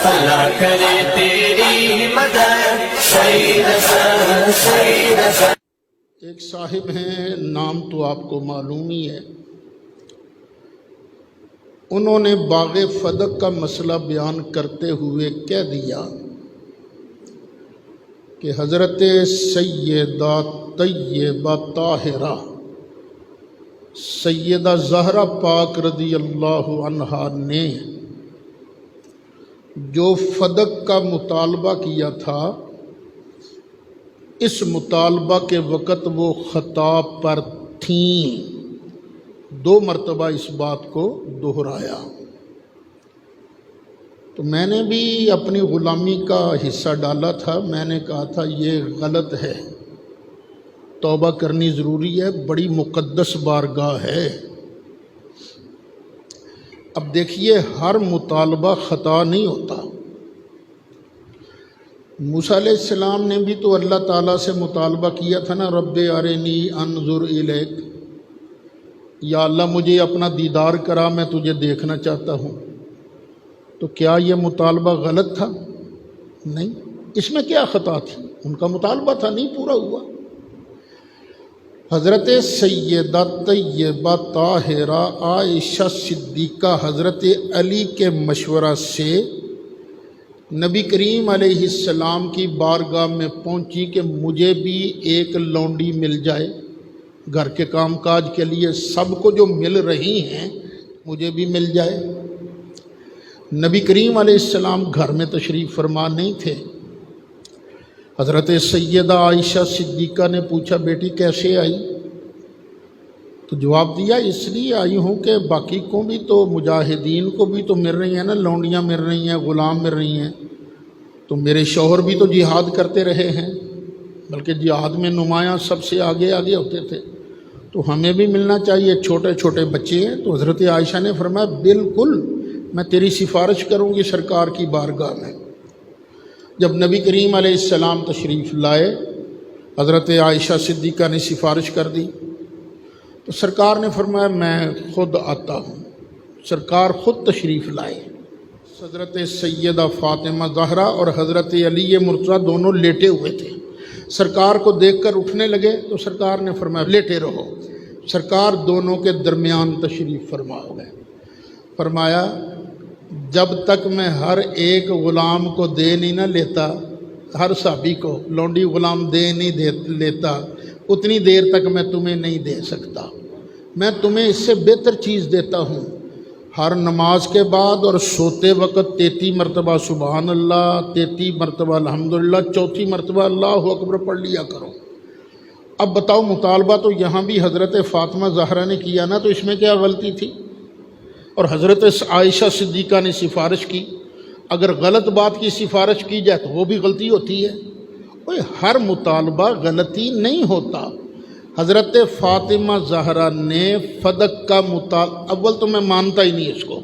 فلا کرے تیری مدد شہید حسن شہید حسن۔ ایک صاحب ہیں، نام تو آپ کو معلوم ہی ہے، انہوں نے باغ فدق کا مسئلہ بیان کرتے ہوئے کہہ دیا کہ حضرت سیدہ طیبہ طاہرہ سیدہ زہرا پاک رضی اللہ عنہا نے جو فدق کا مطالبہ کیا تھا، اس مطالبہ کے وقت وہ خطاب پر تھیں۔ 2 مرتبہ اس بات کو دہرایا۔ تو میں نے بھی اپنی غلامی کا حصہ ڈالا تھا، میں نے کہا تھا یہ غلط ہے، توبہ کرنی ضروری ہے، بڑی مقدس بارگاہ ہے۔ اب دیکھیے، ہر مطالبہ خطا نہیں ہوتا۔ موسیٰ علیہ السلام نے بھی تو اللہ تعالیٰ سے مطالبہ کیا تھا نا، رب ارنی انظر الیک، یا اللہ مجھے اپنا دیدار کرا، میں تجھے دیکھنا چاہتا ہوں۔ تو کیا یہ مطالبہ غلط تھا؟ نہیں۔ اس میں کیا خطا تھی؟ ان کا مطالبہ تھا، نہیں پورا ہوا۔ حضرت سیدہ طیبہ طاہرہ عائشہ صدیقہ حضرت علی کے مشورہ سے نبی کریم علیہ السلام کی بارگاہ میں پہنچی کہ مجھے بھی ایک لونڈی مل جائے گھر کے کام کاج کے لیے، سب کو جو مل رہی ہیں مجھے بھی مل جائے۔ نبی کریم علیہ السلام گھر میں تشریف فرما نہیں تھے۔ حضرت سیدہ عائشہ صدیقہ نے پوچھا، بیٹی کیسے آئی؟ تو جواب دیا، اس لیے آئی ہوں کہ باقی کو بھی تو، مجاہدین کو بھی تو مل رہی ہیں نا، لونڈیاں مل رہی ہیں، غلام مل رہی ہیں، تو میرے شوہر بھی تو جہاد کرتے رہے ہیں، بلکہ جہاد میں نمایاں سب سے آگے آگے ہوتے تھے، تو ہمیں بھی ملنا چاہیے، چھوٹے چھوٹے بچے ہیں۔ تو حضرت عائشہ نے فرمایا، بالکل میں تیری سفارش کروں گی سرکار کی بارگاہ میں۔ جب نبی کریم علیہ السلام تشریف لائے، حضرت عائشہ صدیقہ نے سفارش کر دی، تو سرکار نے فرمایا میں خود آتا ہوں۔ سرکار خود تشریف لائے۔ حضرت سیدہ فاطمہ زہرا اور حضرت علی مرتضیٰ دونوں لیٹے ہوئے تھے۔ سرکار کو دیکھ کر اٹھنے لگے تو سرکار نے فرمایا لیٹے رہو۔ سرکار دونوں کے درمیان تشریف فرما گئے۔ فرمایا، جب تک میں ہر ایک غلام کو دے نہیں نہ لیتا، ہر صحابی کو لونڈی غلام دے نہیں لیتا، اتنی دیر تک میں تمہیں نہیں دے سکتا۔ میں تمہیں اس سے بہتر چیز دیتا ہوں۔ ہر نماز کے بعد اور سوتے وقت 33 مرتبہ سبحان اللہ، 33 مرتبہ الحمدللہ، 34 مرتبہ اللہ اکبر پڑھ لیا کرو۔ اب بتاؤ، مطالبہ تو یہاں بھی حضرت فاطمہ زہرا نے کیا نا، تو اس میں کیا غلطی تھی؟ اور حضرت عائشہ صدیقہ نے سفارش کی۔ اگر غلط بات کی سفارش کی جائے تو وہ بھی غلطی ہوتی ہے۔ ہر مطالبہ غلطی نہیں ہوتا۔ حضرت فاطمہ زہرا نے فدق کا مطالبہ، اول تو میں مانتا ہی نہیں اس کو،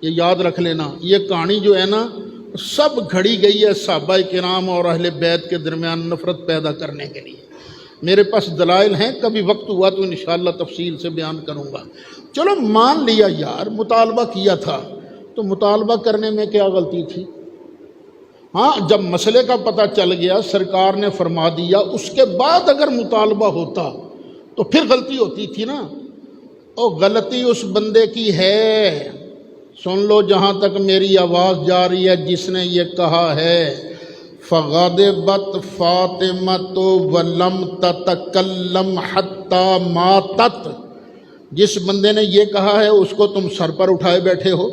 یہ یاد رکھ لینا، یہ کہانی جو ہے نا سب گھڑی گئی ہے صحابہ کرام اور اہل بیت کے درمیان نفرت پیدا کرنے کے لیے۔ میرے پاس دلائل ہیں، کبھی وقت ہوا تو انشاءاللہ تفصیل سے بیان کروں گا۔ چلو مان لیا یار، مطالبہ کیا تھا، تو مطالبہ کرنے میں کیا غلطی تھی؟ ہاں، جب مسئلے کا پتہ چل گیا، سرکار نے فرما دیا، اس کے بعد اگر مطالبہ ہوتا تو پھر غلطی ہوتی تھی نا۔ اور غلطی اس بندے کی ہے، سن لو جہاں تک میری آواز جا رہی ہے، جس نے یہ کہا ہے فغضبت فاطمۃ ولم تتکلم حتی ماتت، جس بندے نے یہ کہا ہے اس کو تم سر پر اٹھائے بیٹھے ہو۔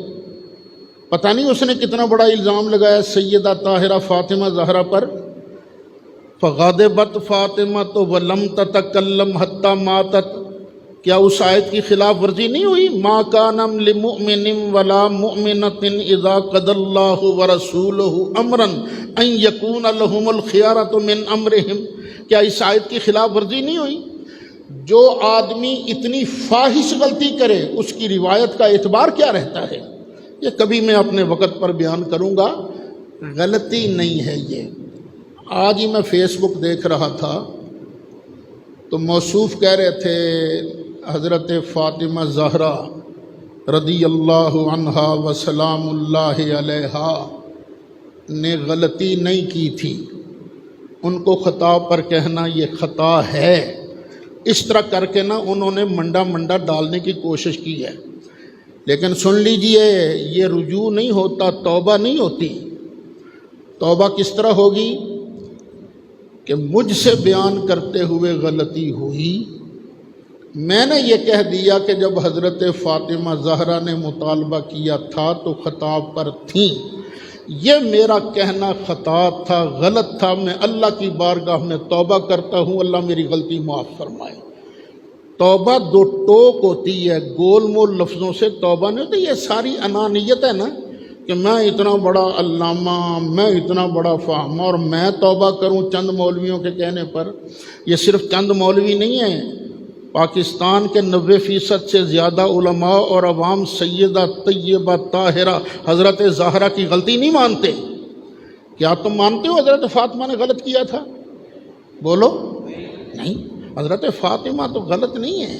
پتہ نہیں اس نے کتنا بڑا الزام لگایا سیدہ طاہرہ فاطمہ زہرا پر۔ فغضبت فاطمۃ ولم تتکلم حتی ماتت، کیا اس آیت کی خلاف ورزی نہیں ہوئی؟ ما کان لمؤمن ولا مؤمنۃ اذا قضى اللہ ورسولہ امرا ان یکون لہم الخیارۃ من امرہم، کیا اس آیت کی خلاف ورزی نہیں ہوئی؟ جو آدمی اتنی فاحش غلطی کرے اس کی روایت کا اعتبار کیا رہتا ہے؟ یہ کبھی میں اپنے وقت پر بیان کروں گا، غلطی نہیں ہے یہ۔ آج ہی میں فیس بک دیکھ رہا تھا تو موصوف کہہ رہے تھے حضرت فاطمہ زہرا رضی اللہ عنہا وسلام اللہ علیہا نے غلطی نہیں کی تھی، ان کو خطا پر کہنا یہ خطا ہے، اس طرح کر کے نا انہوں نے منڈا ڈالنے کی کوشش کی ہے۔ لیکن سن لیجئے، یہ رجوع نہیں ہوتا، توبہ نہیں ہوتی۔ توبہ کس طرح ہوگی کہ مجھ سے بیان کرتے ہوئے غلطی ہوئی، میں نے یہ کہہ دیا کہ جب حضرت فاطمہ زہرا نے مطالبہ کیا تھا تو خطا پر تھیں، یہ میرا کہنا خطا تھا، غلط تھا، میں اللہ کی بارگاہ میں توبہ کرتا ہوں، اللہ میری غلطی معاف فرمائے۔ توبہ دو ٹوک ہوتی ہے، گول مول لفظوں سے توبہ نہیں ہوتی۔ یہ ساری انانیت ہے نا کہ میں اتنا بڑا علامہ، میں اتنا بڑا فہمہ اور میں توبہ کروں چند مولویوں کے کہنے پر۔ یہ صرف چند مولوی نہیں ہیں، پاکستان کے 90% سے زیادہ علماء اور عوام سیدہ طیبہ طاہرہ حضرت زہرا کی غلطی نہیں مانتے۔ کیا تم مانتے ہو حضرت فاطمہ نے غلط کیا تھا؟ بولو نہیں، حضرت فاطمہ تو غلط نہیں ہے،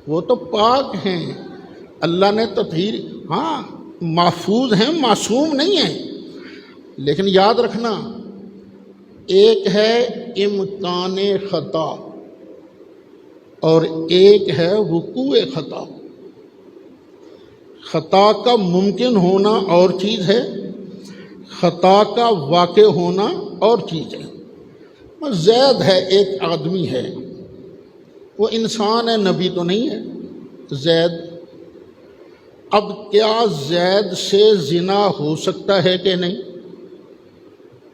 وہ تو پاک ہیں، اللہ نے تطہیر، ہاں محفوظ ہیں، معصوم نہیں ہیں۔ لیکن یاد رکھنا، ایک ہے امکان خطا اور ایک ہے وقوع خطا۔ خطا کا ممکن ہونا اور چیز ہے، خطا کا واقع ہونا اور چیز ہے۔ زید ہے، ایک آدمی ہے، وہ انسان ہے، نبی تو نہیں ہے زید۔ اب کیا زید سے زنا ہو سکتا ہے کہ نہیں؟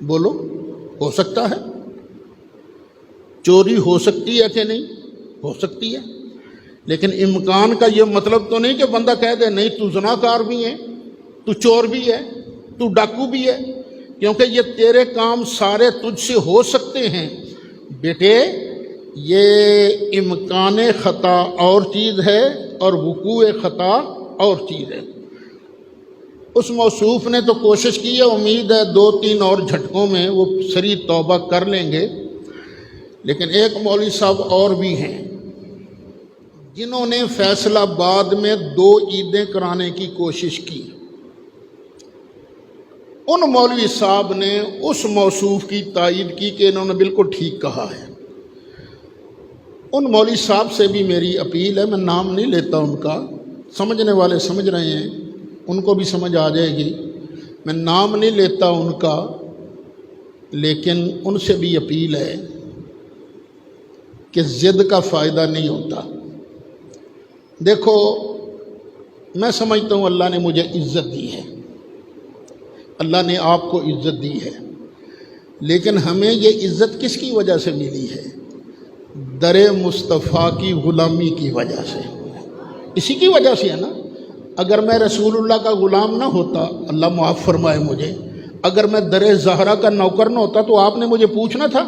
بولو، ہو سکتا ہے۔ چوری ہو سکتی ہے کہ نہیں؟ ہو سکتی ہے۔ لیکن امکان کا یہ مطلب تو نہیں کہ بندہ کہہ دے نہیں تو زناکار بھی ہے، تو چور بھی ہے، تو ڈاکو بھی ہے، کیونکہ یہ تیرے کام سارے تجھ سے ہو سکتے ہیں۔ بیٹے، یہ امکان خطا اور چیز ہے اور وقوع خطا اور چیز ہے۔ اس موصوف نے تو کوشش کی ہے، امید ہے 2-3 اور جھٹکوں میں وہ سری توبہ کر لیں گے۔ لیکن ایک مولوی صاحب اور بھی ہیں جنہوں نے فیصل آباد میں 2 عیدیں کرانے کی کوشش کی۔ ان مولوی صاحب نے اس موصوف کی تائید کی کہ انہوں نے بالکل ٹھیک کہا ہے۔ ان مولوی صاحب سے بھی میری اپیل ہے، میں نام نہیں لیتا ان کا، سمجھنے والے سمجھ رہے ہیں، ان کو بھی سمجھ آ جائے گی، میں نام نہیں لیتا ان کا، لیکن ان سے بھی اپیل ہے کہ ضد کا فائدہ نہیں ہوتا۔ دیکھو، میں سمجھتا ہوں اللہ نے مجھے عزت دی ہے، اللہ نے آپ کو عزت دی ہے، لیکن ہمیں یہ عزت کس کی وجہ سے ملی ہے؟ در مصطفیٰ کی غلامی کی وجہ سے، اسی کی وجہ سے ہے نا۔ اگر میں رسول اللہ کا غلام نہ ہوتا، اللہ معاف فرمائے مجھے، اگر میں در زہرا کا نوکر نہ ہوتا تو آپ نے مجھے پوچھنا تھا،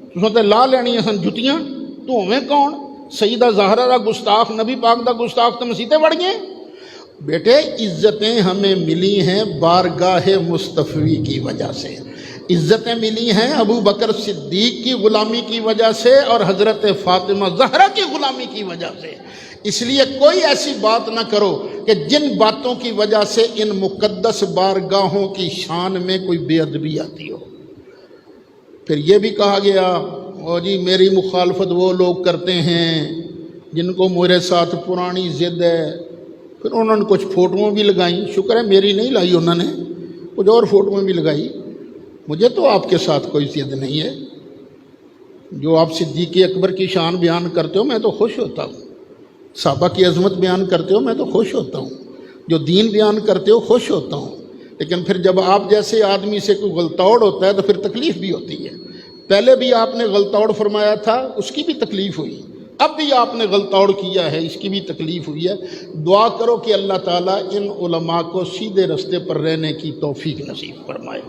تو سنتے لا لینی ہے سن جتیاں، تو ہمیں کون سیدہ زہرا دا گستاخ، نبی پاک دا گستاخ تو مسیطے بڑھ گئے۔ بیٹے، عزتیں ہمیں ملی ہیں بارگاہ مصطفی کی وجہ سے، عزتیں ملی ہیں ابو بکر صدیق کی غلامی کی وجہ سے اور حضرت فاطمہ زہرا کی غلامی کی وجہ سے۔ اس لیے کوئی ایسی بات نہ کرو کہ جن باتوں کی وجہ سے ان مقدس بارگاہوں کی شان میں کوئی بے ادبی آتی ہو۔ پھر یہ بھی کہا گیا، او جی میری مخالفت وہ لوگ کرتے ہیں جن کو میرے ساتھ پرانی ضد ہے۔ پھر انہوں نے کچھ فوٹویں بھی لگائیں، شکر ہے میری نہیں لائی انہوں نے، کچھ اور فوٹویں بھی لگائی۔ مجھے تو آپ کے ساتھ کوئی ضد نہیں ہے، جو آپ صدیق اکبر کی شان بیان کرتے ہو میں تو خوش ہوتا ہوں، صحابہ کی عظمت بیان کرتے ہو میں تو خوش ہوتا ہوں، جو دین بیان کرتے ہو خوش ہوتا ہوں۔ لیکن پھر جب آپ جیسے آدمی سے کوئی غلطوڑ ہوتا ہے تو پھر تکلیف بھی ہوتی ہے۔ پہلے بھی آپ نے غلطوڑ فرمایا تھا، اس کی بھی تکلیف ہوئی، اب بھی آپ نے غلطوڑ کیا ہے، اس کی بھی تکلیف ہوئی ہے۔ دعا کرو کہ اللہ تعالیٰ ان علماء کو سیدھے رستے پر رہنے کی توفیق نصیب فرمائے۔